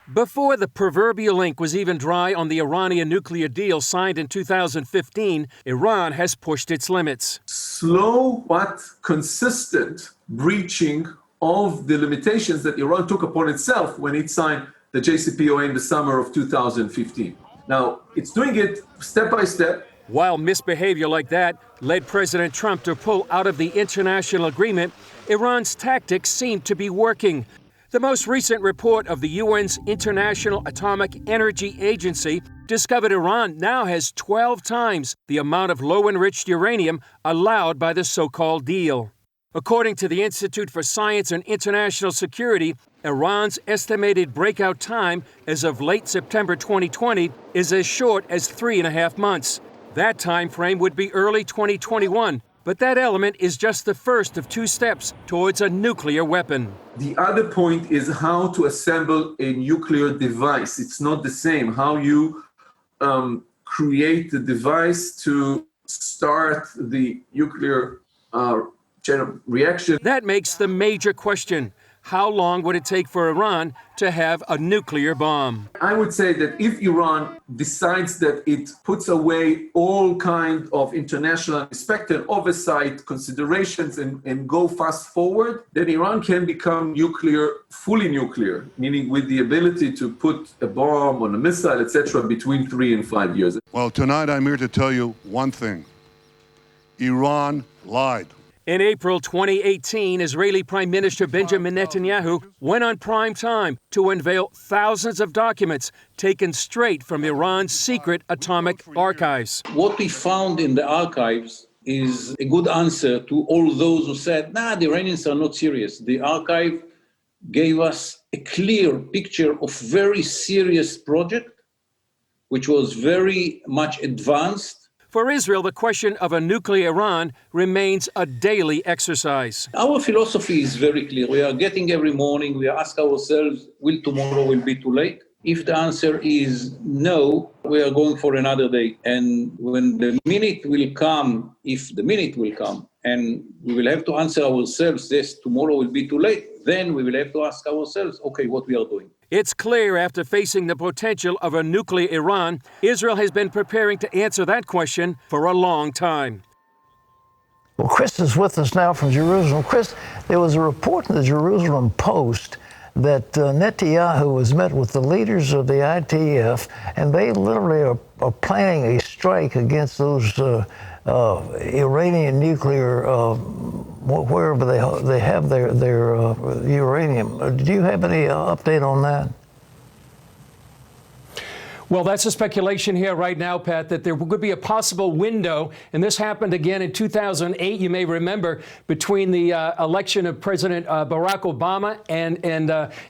Before the proverbial ink was even dry on the Iranian nuclear deal signed in 2015, Iran has pushed its limits. Slow but consistent breaching of the limitations that Iran took upon itself when it signed the JCPOA in the summer of 2015. Now, it's doing it step by step. While misbehavior like that led President Trump to pull out of the international agreement, Iran's tactics seem to be working. The most recent report of the UN's International Atomic Energy Agency discovered Iran now has 12 times the amount of low-enriched uranium allowed by the so-called deal. According to the Institute for Science and International Security, Iran's estimated breakout time as of late September 2020 is as short as 3.5 months. That time frame would be early 2021. But that element is just the first of two steps towards a nuclear weapon. The other point is how to assemble a nuclear device. It's not the same. How you create the device to start the nuclear reaction. That makes the major question. How long would it take for Iran to have a nuclear bomb? I would say that if Iran decides that it puts away all kind of international respected oversight considerations and go fast forward, then Iran can become fully nuclear, meaning with the ability to put a bomb on a missile, etc., between 3 and 5 years. Well, tonight I'm here to tell you one thing. Iran lied. In April 2018, Israeli Prime Minister Benjamin Netanyahu went on prime time to unveil thousands of documents taken straight from Iran's secret atomic archives. What we found in the archives is a good answer to all those who said, the Iranians are not serious. The archive gave us a clear picture of very serious project, which was very much advanced. For Israel, the question of a nuclear Iran remains a daily exercise. Our philosophy is very clear. We are getting every morning, we ask ourselves, will tomorrow be too late? If the answer is no, we are going for another day. And when the minute will come, if the minute will come, and we will have to answer ourselves, yes, tomorrow will be too late, then we will have to ask ourselves, okay, what we are doing. It's clear after facing the potential of a nuclear Iran, Israel has been preparing to answer that question for a long time. Well, Chris is with us now from Jerusalem. Chris, there was a report in the Jerusalem Post that Netanyahu has met with the leaders of the ITF, and they literally are planning a strike against those Iranian nuclear, wherever they have their uranium. Do you have any update on that? Well, that's a speculation here right now, Pat, that there could be a possible window, and this happened again in 2008, you may remember, between the election of President Barack Obama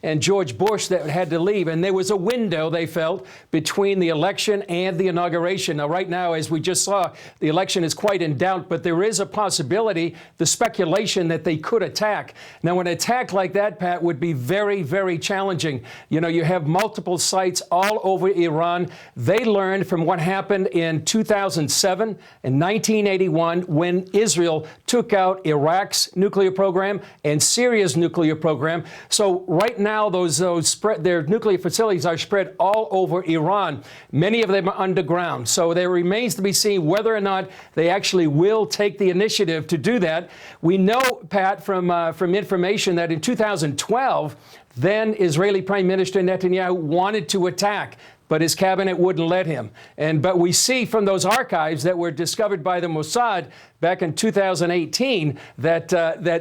and George Bush that had to leave. And there was a window, they felt, between the election and the inauguration. Now, right now, as we just saw, the election is quite in doubt, but there is a possibility, the speculation that they could attack. Now, an attack like that, Pat, would be very, very challenging. You know, you have multiple sites all over Iran. They learned from what happened in 2007 and 1981 when Israel took out Iraq's nuclear program and Syria's nuclear program. So right now, their nuclear facilities are spread all over Iran. Many of them are underground. So there remains to be seen whether or not they actually will take the initiative to do that. We know, Pat, from information that in 2012, then Israeli Prime Minister Netanyahu wanted to attack, but his cabinet wouldn't let him. But we see from those archives that were discovered by the Mossad back in 2018 that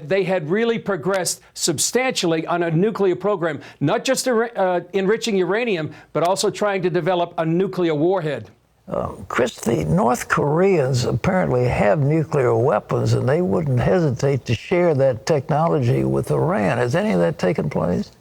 they had really progressed substantially on a nuclear program, not just enriching uranium, but also trying to develop a nuclear warhead. Chris, the North Koreans apparently have nuclear weapons, and they wouldn't hesitate to share that technology with Iran. Has any of that taken place?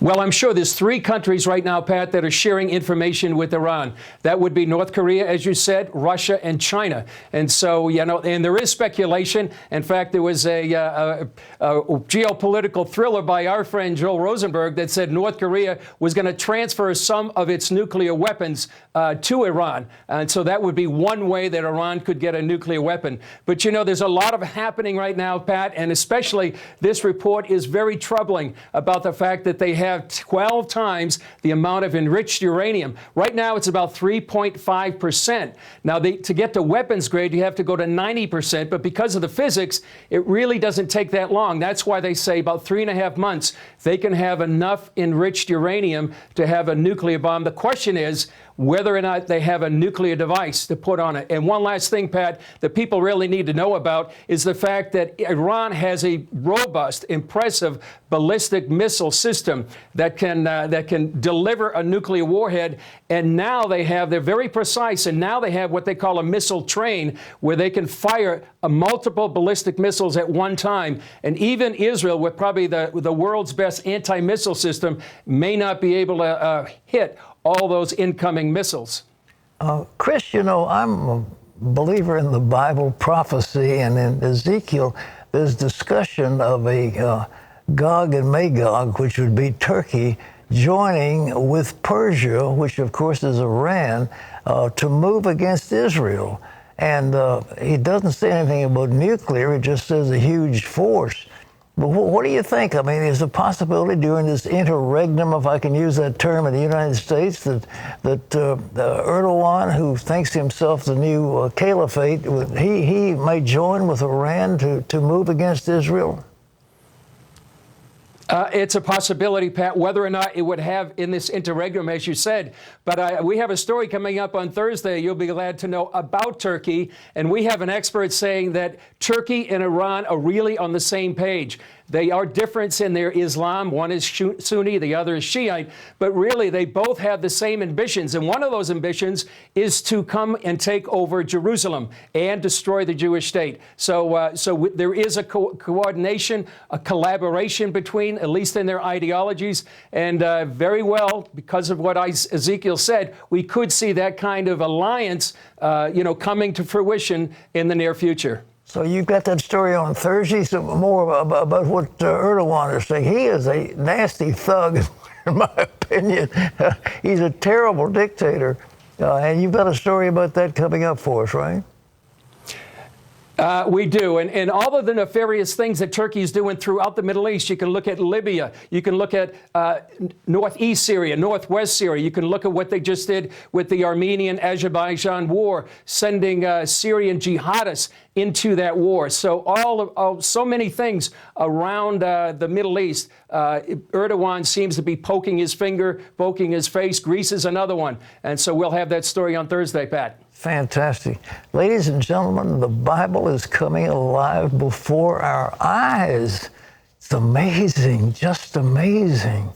Well, I'm sure there's 3 countries right now, Pat, that are sharing information with Iran. That would be North Korea, as you said, Russia, and China. And so, you know, and there is speculation. In fact, there was a geopolitical thriller by our friend Joel Rosenberg that said North Korea was going to transfer some of its nuclear weapons to Iran. And so that would be one way that Iran could get a nuclear weapon. But, you know, there's a lot of happening right now, Pat, and especially this report is very troubling about the fact that they have have 12 times the amount of enriched uranium. Right now, it's about 3.5%. Now, to get to weapons grade, you have to go to 90%, but because of the physics, it really doesn't take that long. That's why they say about 3.5 months, they can have enough enriched uranium to have a nuclear bomb. The question is whether or not they have a nuclear device to put on it. And one last thing, Pat, that people really need to know about is the fact that Iran has a robust, impressive ballistic missile system that can deliver a nuclear warhead. And now they're very precise, and now they have what they call a missile train, where they can fire multiple ballistic missiles at one time. And even Israel, with probably the world's best anti-missile system, may not be able to hit all those incoming missiles. Chris, you know, I'm a believer in the Bible prophecy, and in Ezekiel, there's discussion of a Gog and Magog, which would be Turkey, joining with Persia, which of course is Iran, to move against Israel. And he doesn't say anything about nuclear, it just says a huge force. But what do you think? I mean, is a possibility during this interregnum, if I can use that term, in the United States, that Erdogan, who thinks himself the new caliphate, he may join with Iran to move against Israel? It's a possibility, Pat, whether or not it would have in this interregnum, as you said. But we have a story coming up on Thursday, you'll be glad to know, about Turkey. And we have an expert saying that Turkey and Iran are really on the same page. They are different in their Islam. One is Sunni, the other is Shiite. But really, they both have the same ambitions. And one of those ambitions is to come and take over Jerusalem and destroy the Jewish state. So there is a coordination, a collaboration between, at least in their ideologies. And very well, because of what Ezekiel said, we could see that kind of alliance, coming to fruition in the near future. So you've got that story on Thursday. So more about what Erdogan is saying. He is a nasty thug, in my opinion. He's a terrible dictator. And you've got a story about that coming up for us, right? We do. And all of the nefarious things that Turkey is doing throughout the Middle East, you can look at Libya, you can look at northeast Syria, northwest Syria, you can look at what they just did with the Armenian-Azerbaijan war, sending Syrian jihadists into that war. So so many things around the Middle East. Erdogan seems to be poking his finger, poking his face. Greece is another one. And so we'll have that story on Thursday, Pat. Fantastic. Ladies and gentlemen, the Bible is coming alive before our eyes. It's amazing, just amazing.